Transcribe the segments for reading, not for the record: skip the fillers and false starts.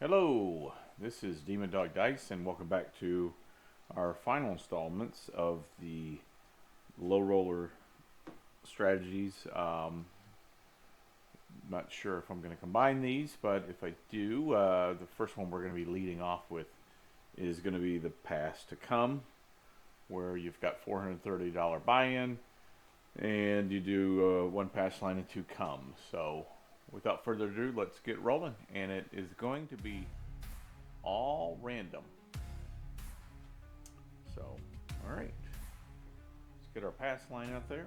Hello, this is Demon Dog Dice, and welcome back to our final installments of the low roller strategies. Not sure if I'm going to combine these, but if I do, the first one we're going to be leading off with is going to be the Pass to Come, where you've got $430 buy-in, and you do one pass line and two come. So without further ado, let's get rolling, and it is going to be all random. So, all right, let's get our pass line out there.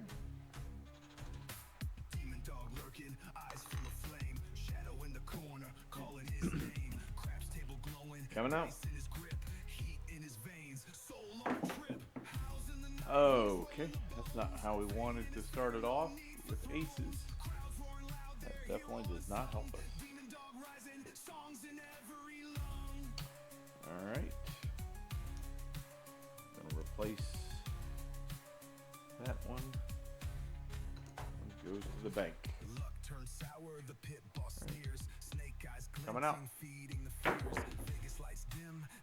Demon dog lurking, eyes full of flame, shadow in the corner, calling his name. Craps table glowing, coming out. Okay, that's not how we wanted to start it off with aces. That definitely does not help us. Alright. Gonna replace that one. Goes to the bank. Right. Coming out.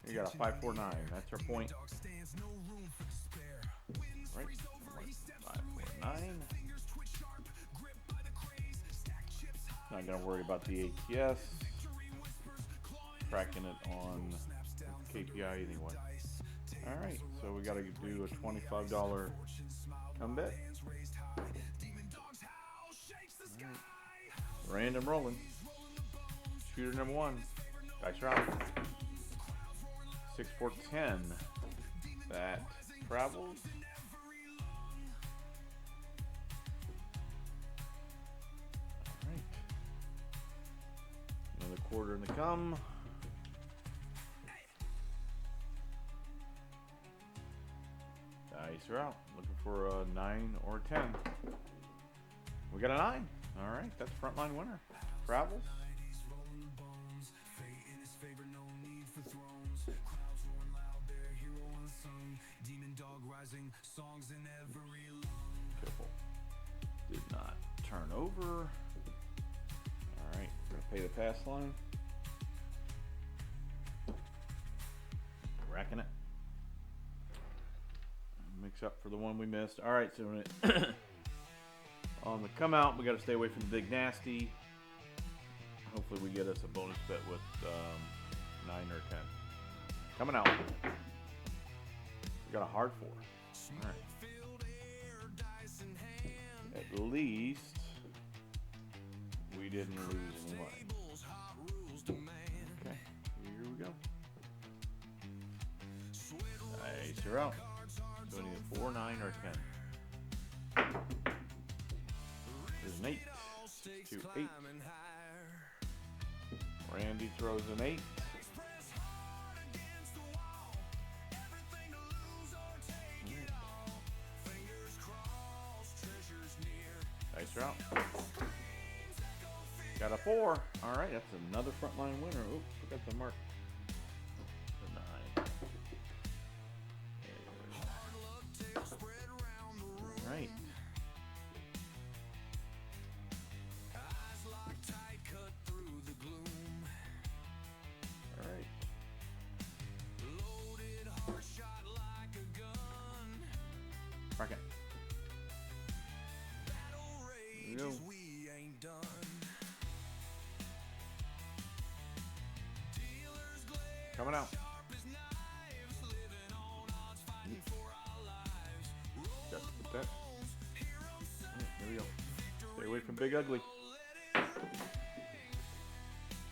You got a 549. That's our point. Right. 549. Not gonna worry about the ATS. Tracking it on KPI anyway. Alright, so we gotta do a $25 come bet. Right. Random rolling. Shooter number one. Dice round. 6, 4, 10. That travels. Alright. Another quarter in the come. Dice are out. Looking for a 9 or 10. We got a 9. Alright, that's frontline winner. Travels. Careful. Did not turn over. Alright, we're going to pay the pass line. Racking it. Mix up for the one we missed. Alright, so on the come out, we got to stay away from the big nasty. Hopefully we get us a bonus bet with 9 or 10. Coming out. We got a hard 4. Alright. At least we didn't lose any money. Okay, here we go. Nice, you're out. So we need a 4, 9, or 10. There's an 8. 6, 2, 8. Randy throws an 8. Dice are out. Got a 4. Alright, that's another frontline winner. Oops, forgot the mark. The 9. Alright. Alright. Crack it. Here we go. Coming out. Got to put that. Here we go. Stay away from Big Ugly.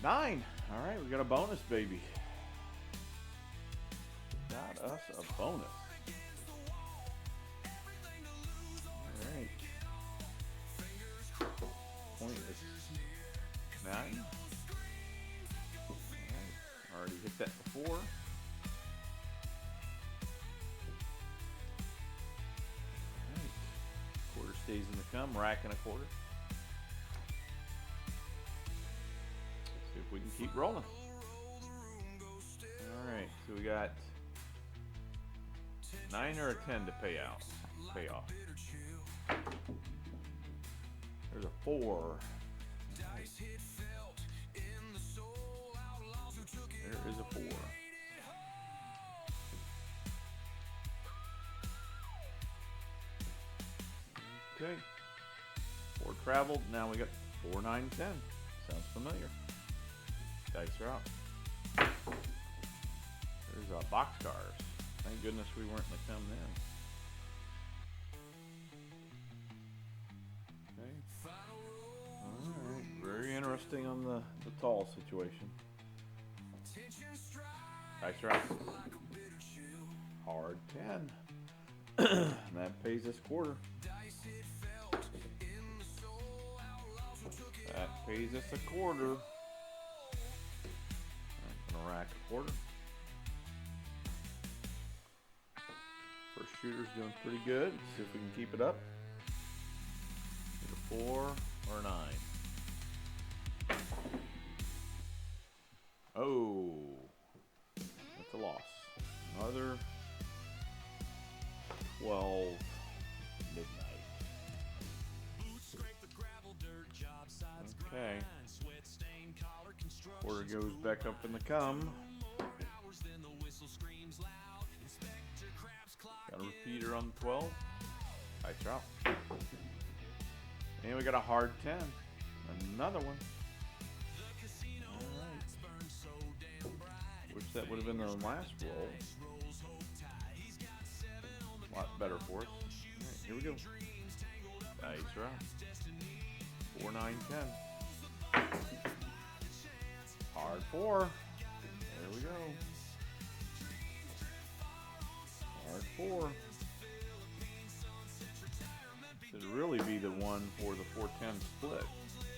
9. All right, we got a bonus, baby. Got us a bonus. All right. Point is 9. All right. Already hit that before. All right. Quarter stays in the come, racking a quarter. Let's see if we can keep rolling. All right, so we got 9 or a 10 to pay off. There's a 4. Nice. traveled. Now we got 4, 9, 10. Sounds familiar. Dice are out. There's boxcars. Thank goodness we weren't in the come then. Okay. Alright. Very interesting on the tall situation. Dice are out. Hard 10. And that pays us quarter. That pays us a quarter. I'm gonna rack a quarter. First shooter's doing pretty good. Let's see if we can keep it up. Either 4 or 9. Oh, that's a loss. Another 12 midnight. Okay. Quarter goes back up in the come. Got a repeater on the 12. Nice drop. And we got a hard 10. Another one. Alright. Wish that would have been the last roll. A lot better for us. Alright, here we go. Nice drop. 4, 9, 10. Hard 4. There we go. Hard 4. Should really be the one for the 4-10 split.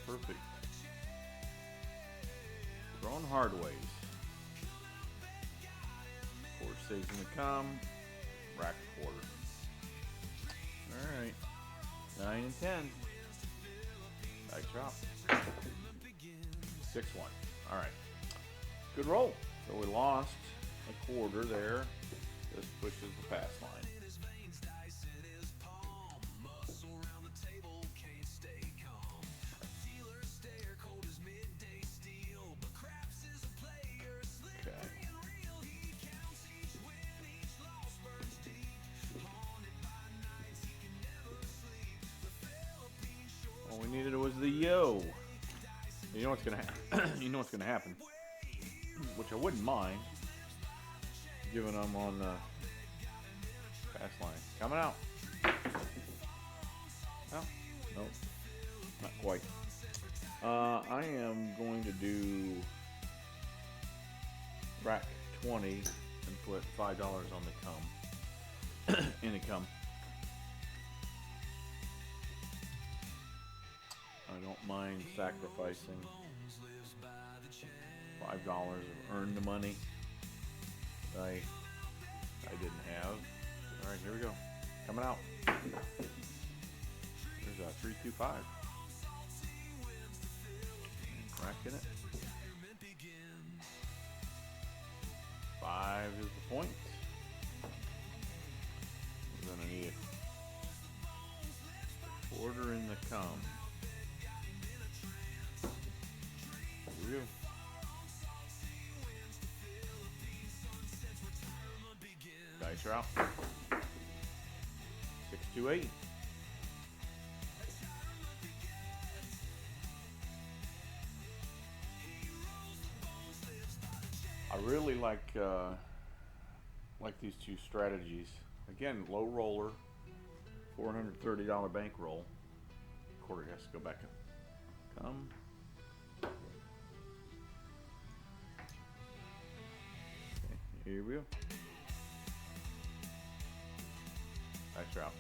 Perfect. Throwing hard ways. Quarter stays in the come. Rack a quarter. Alright. 9 and 10. Nice drop. 6-1. Alright. Good roll. So we lost a quarter there. This pushes the pass line. Okay. All we needed was the yo. You know what's gonna happen. You know what's gonna happen. Which I wouldn't mind. Giving them on the pass line. Coming out. Oh, nope. Not quite. I am going to do rack 20 and put $5 on the come. In the come. I don't mind sacrificing $5 of earned money that I didn't have. All right, here we go. Coming out. There's a 3-2-5. Cracking it. 5 is the point. We're gonna need a quarter in the come. Here we go. Dice are out. 6-2-8. I really like these two strategies. Again, low roller, $430 bankroll. Quarter has to go back and come. Okay, here we go. Nice route.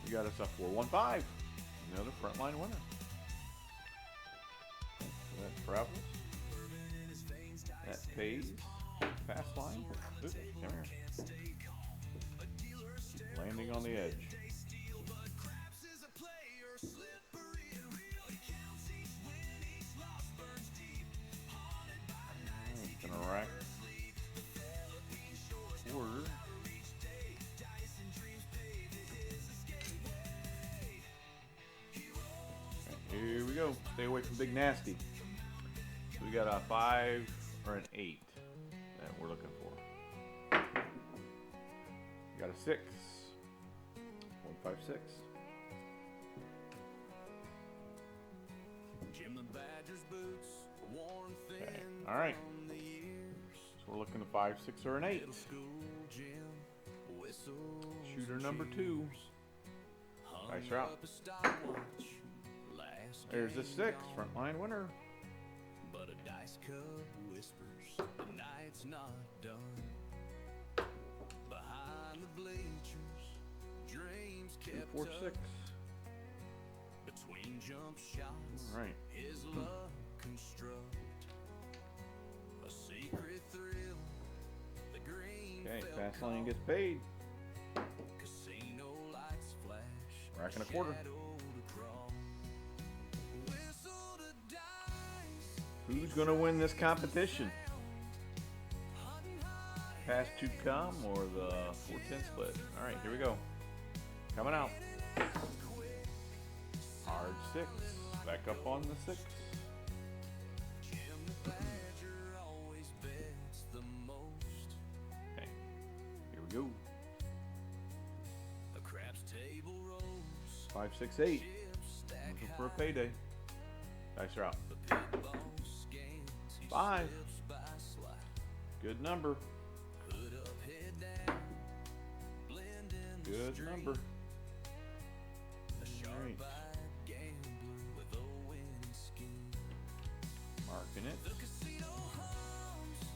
We got us a 4-1-5. Another frontline winner. So that travels. That pays. Fast line. Oops, come here. Keep landing on the edge. It's gonna rack. Quarter. Here we go. Stay away from Big Nasty. So we got a 5 or an 8 that we're looking for. We got a 6. 1, 5, 6. Okay. All right. So we're looking at 5, 6, or an 8. Shooter number 2. Dice are out. There's a 6. Frontline winner. But a dice cup whispers the night's not done. Behind the bleachers, dreams kept 4, 6. Between jump shots, all right. His luck construct a secret thrill. The green. Okay, fast lane gets paid. Casino lights flash. Rack and a quarter. Who's gonna win this competition? Pass to come or the 4-10 split? All right, here we go. Coming out. Hard 6. Back up on the 6. Okay, here we go. 5, 6, 8. Looking for a payday. Dice are out. 5. Good number. Good number. Alright. Marking it.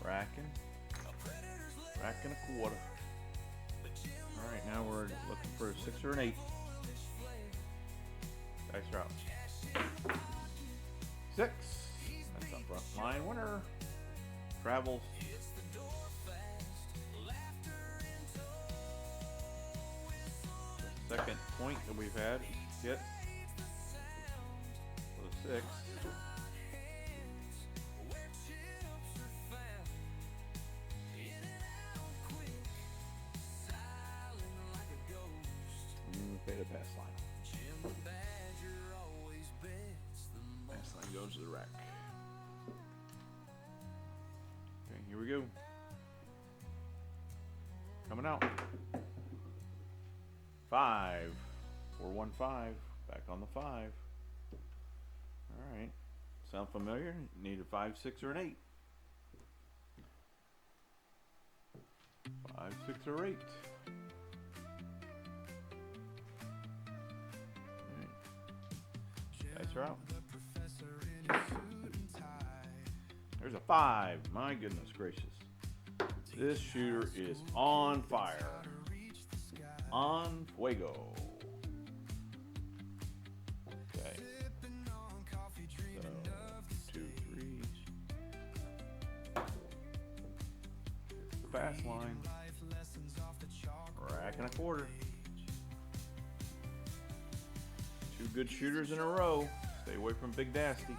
Racking. Racking a quarter. Alright, now we're looking for a 6 or an 8. Dice are out. 6. That's a front line winner. Travels. The second point that we've had hit for the 6. Pay the pass line. Pass line goes to the rack. Okay, here we go. Coming out. 5. 4, 1, 5. Back on the 5. Alright. Sound familiar? Need a 5, 6, or an 8. 5, 6, or 8. Dice are out. There's a 5. My goodness gracious. This shooter is on fire. On fuego. Okay. So, 2, 3. The fast line. Rack and a quarter. 2 good shooters in a row. Stay away from Big Dasty.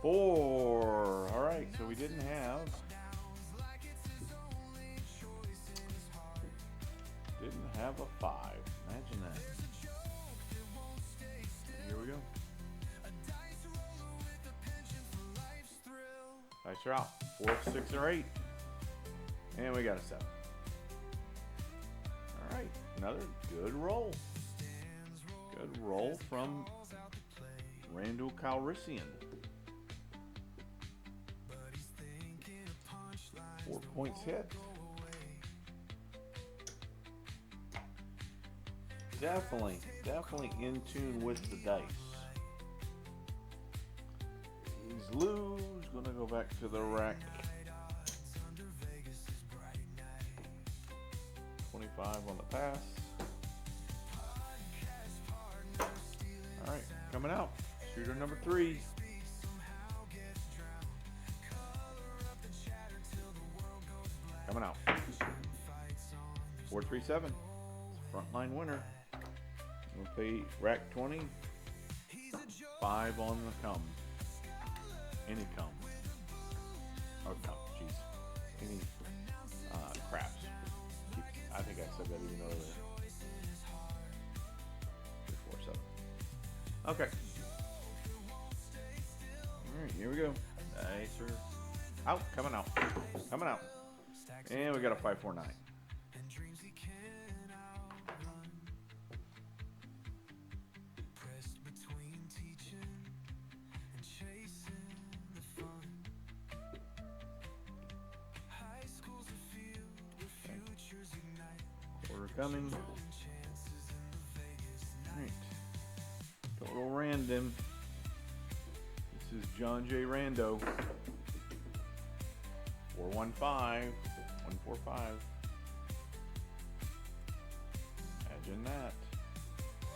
4. All right, so we didn't have a 5. Imagine that. Here we go. Dice are out. 4, 6, or 8. And we got a 7. All right, another good roll. Good roll from Randall Calrissian. 4 points hit. Definitely in tune with the dice. He's loose. Gonna go back to the rack. 25 on the pass. All right, coming out. Shooter number 3. Coming out. 4, 3, 7. Frontline winner. We'll pay rack 20. 5 on the come. Any come. Oh, come. Jeez. Any craps. I think I said that even earlier. 3, 4, 7. Okay. Alright, here we go. Dice are out. Coming out. Coming out. And we got a 5, 4, 9. coming. Alright. Total random. This is John J. Rando. 415. 145. Imagine that.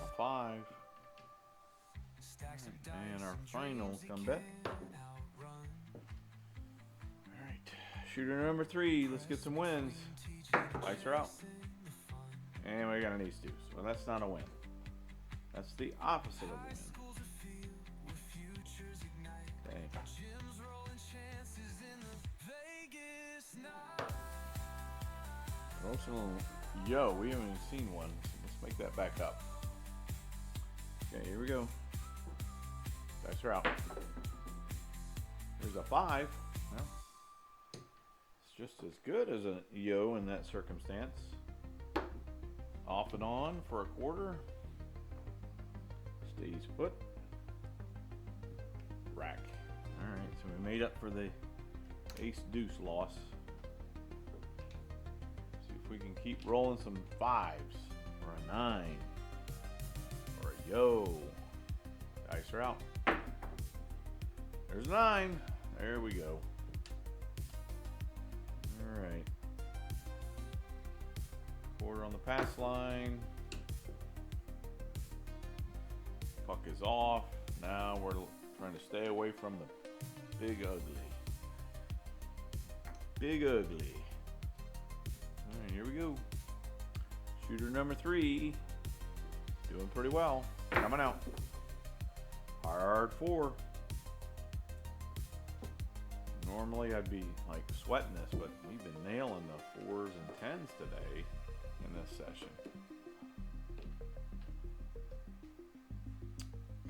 A 5. And our final come bet. Alright. Shooter number 3. Let's get some wins. Lights are out. And we got an ace deuce. Well, that's not a win. That's the opposite of a win. Dang. Promotional. Yo, we haven't even seen one. Let's make that back up. Okay, here we go. Dice are out. There's a 5. Well, it's just as good as a yo in that circumstance. Off and on for a quarter. Stays put. Rack. Alright, so we made up for the ace deuce loss. See if we can keep rolling some 5s. Or a 9. Or a yo. Dice are out. There's a 9. There we go. Alright. Quarter on the pass line. Puck is off. Now we're trying to stay away from the big ugly. Big ugly. Alright, here we go. Shooter number 3. Doing pretty well. Coming out. Hard 4. Normally I'd be like sweating this, but we've been nailing the 4s and 10s today in this session.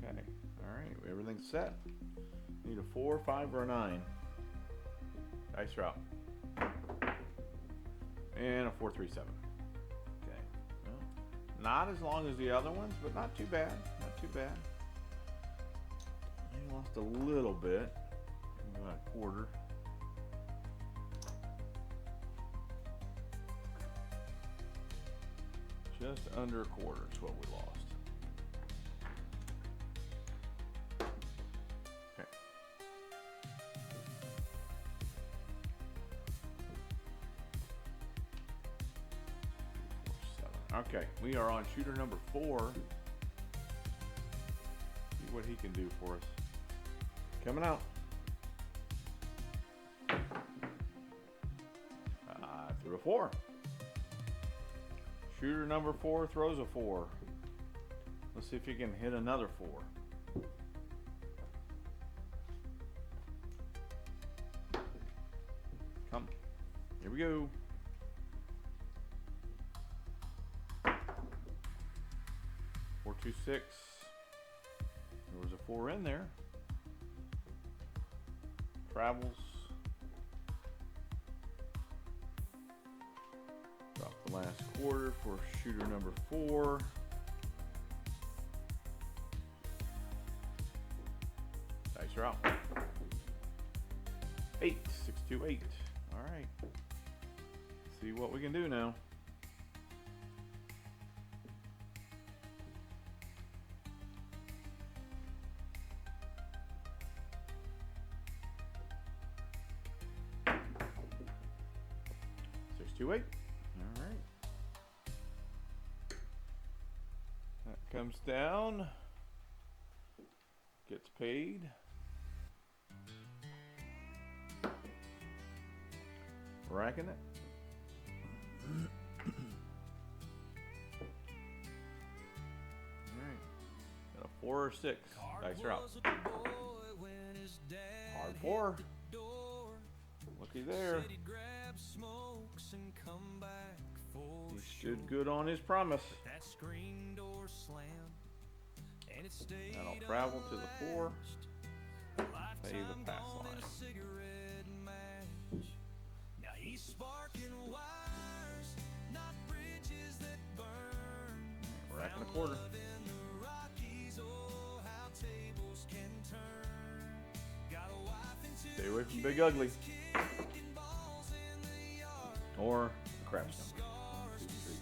Okay, alright, everything's set. Need a 4, 5, or a 9. Dice are out. And a 4, 3, 7. Okay, well, not as long as the other ones, but not too bad. Not too bad. We lost a little bit. About a quarter. Just under a quarter is what we lost. Okay. Okay, we are on shooter number 4. See what he can do for us. Coming out. Threw a 4. Shooter number 4 throws a 4. Let's see if he can hit another 4. Come. Here we go. Four, 2, 6. There was a 4 in there. Travels. Drop the last quarter for shooter number 4. Dice are out. 8, 6, 2, 8. All right. See what we can do now. Six, 2, 8. All right. That comes down. Gets paid. Racking it. Alright. Got a 4 or 6. Dice are out. Hard 4. Looky there. He stood good on his promise. That'll travel to the 4. Pay the pass line. Now he's sparking wires, not bridges that burn. Racking a quarter. Stay away from Big Ugly. Or the crap's number. 1, 2, 3.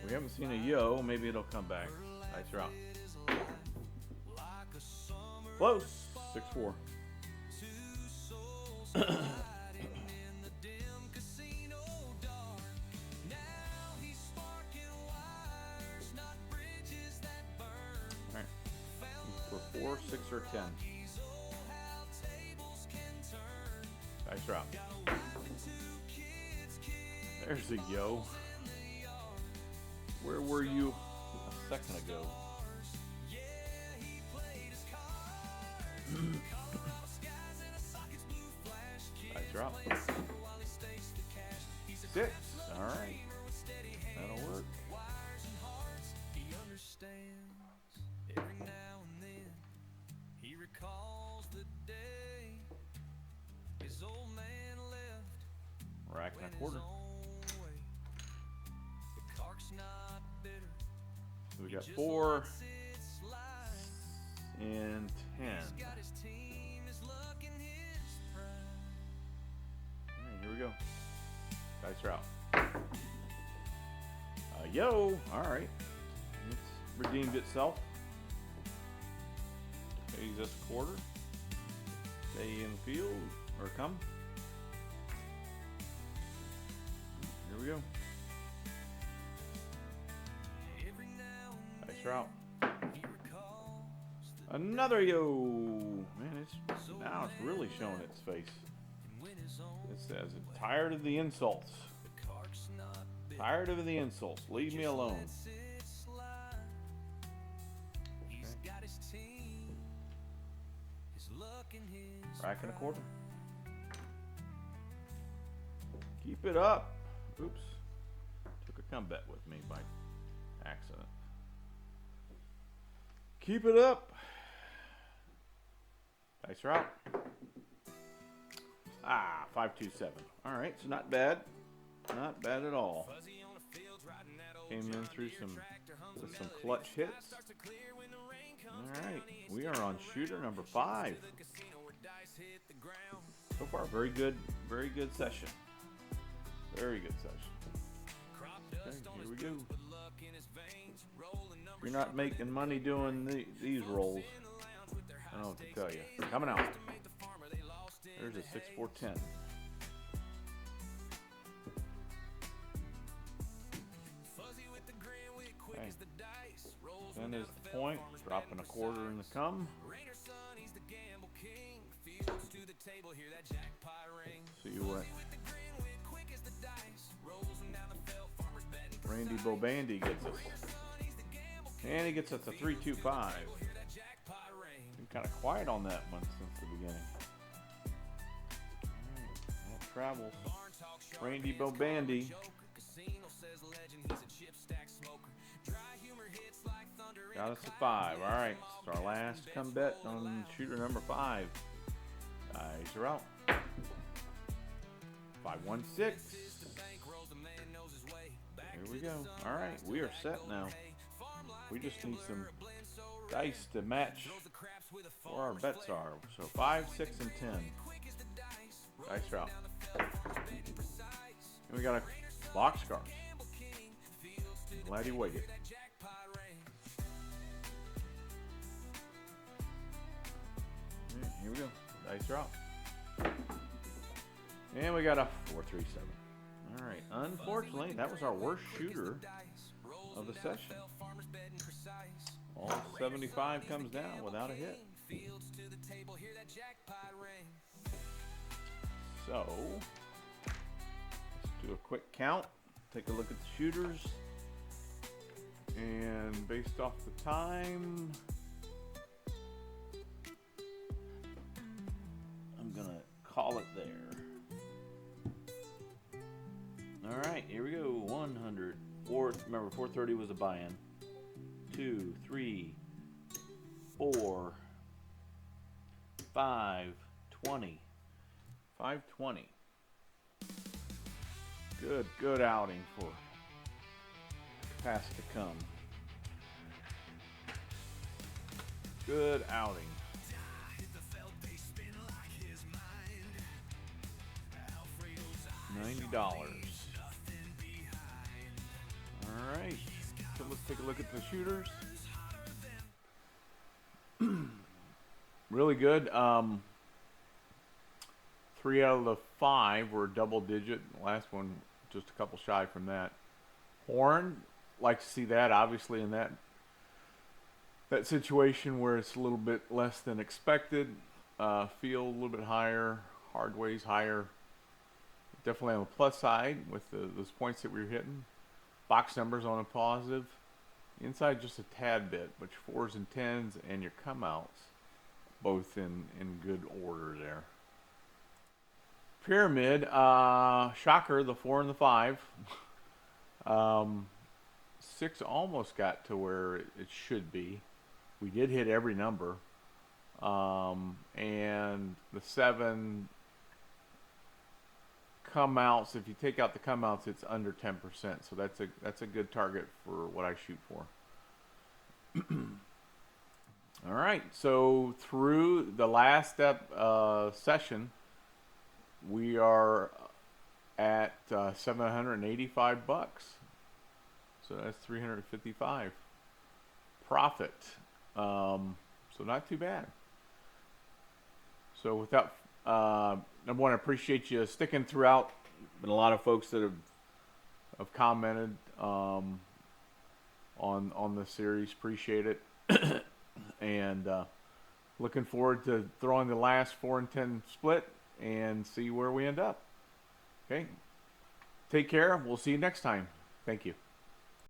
We haven't seen a yo. Maybe it'll come back. Nice route. Close. 6-4. Alright. For 4, 6, or 10. Nice route. There's a yo. Where were you a second ago? Nice drop. 6. Alright. That'll work. Every now and then he recalls the day his old man left. Rack and a quarter. The Clark's not bitter. So we got 4 and 10. Got his team, his luck and his pride. Alright, here we go. Dice route. Yo! Alright. It's redeemed itself. Pays us a quarter. Stay in the field. Or come. Here we go. Nice route. Another yo! Man, now it's really showing its face. It says, tired of the insults. Tired of the insults. Leave me alone. Rack and a quarter. Keep it up. Oops. Took a come bet with me by accident. Keep it up. Dice route. 5-2-7. Alright, so not bad. Not bad at all. Came in through with some clutch hits. Alright, we are on shooter number 5. So far, very good session. Very good session. Okay, here we go. If you're not making money doing these rolls, I don't know what to tell you. Coming out. There's a 6-4-10. Okay. 10 is the point. Dropping a quarter in the come. See what Randy Bobandy gets us. And he gets us a 3-2-5. Been kind of quiet on that one since the beginning. Alright, well, travels. Randy Bobandy. Got us a 5. Alright, it's our last come bet on shooter number 5. Guys are out. 5-1-6. Here we go. Alright, we are set now. We just need some dice to match where our bets are. So 5, 6, and 10. Dice route. And we got a boxcar. Glad you waited. Here we go. Dice route. And we got a 4-3-7. Alright, unfortunately, that was our worst shooter of the session. All 75 comes down without a hit. So, let's do a quick count. Take a look at the shooters. And based off the time, I'm going to call it there. Alright, here we go. 100. Remember, 430 was a buy-in. 2, 3, 4, 5, 20. 520. Good outing for past to come. Good outing. $90. All right. So let's take a look at the shooters. Really good. 3 out of the 5 were double digit. Last one just a couple shy from that. Horn, like to see that obviously in that situation where it's a little bit less than expected. Feel a little bit higher, hardways higher. Definitely on the plus side with those points that we were hitting. Box numbers on a positive. Inside just a tad bit, but your 4s and 10s and your come outs both in good order there. Pyramid, shocker, the 4 and the 5. 6 almost got to where it should be. We did hit every number. And the 7 come outs, if you take out the come outs, it's under 10%. So that's a good target for what I shoot for. All right, so through the last step session, we are at $785. So that's 355 profit. So not too bad. So without number one, I appreciate you sticking throughout. Been a lot of folks that have commented on the series. Appreciate it. And looking forward to throwing the last 4 and 10 split and see where we end up. Okay. Take care. We'll see you next time. Thank you.